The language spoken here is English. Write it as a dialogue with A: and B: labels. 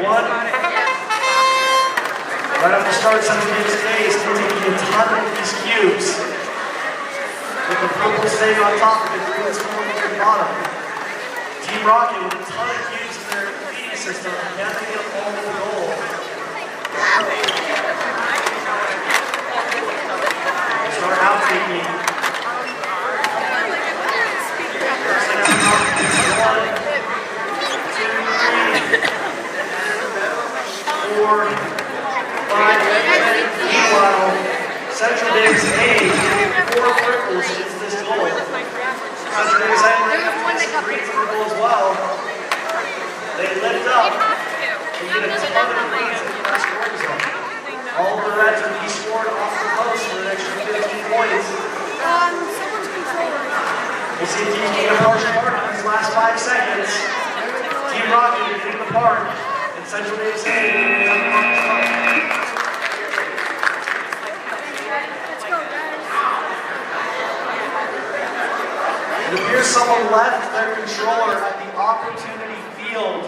A: one. Right off the start, Central Davis A is taking a ton of these cubes. With the purple staying on top, and the green is falling to the bottom. Team Rocket with a ton of cubes in their feeding system. Can they get all the goal? Start out taking. Meanwhile, Central Davis A, 4 purples into this goal. Central Davis A gets some green for the goal as well. They lift up and get a ton of greens in the first scoring zone. All of the reds are being scored off the post for an extra 15 points. We'll see teams getting a partial mark in these last 5 seconds. Team Rocket getting the park, and Central Davis A getting the park as well. It appears someone left their controller at the opportunity field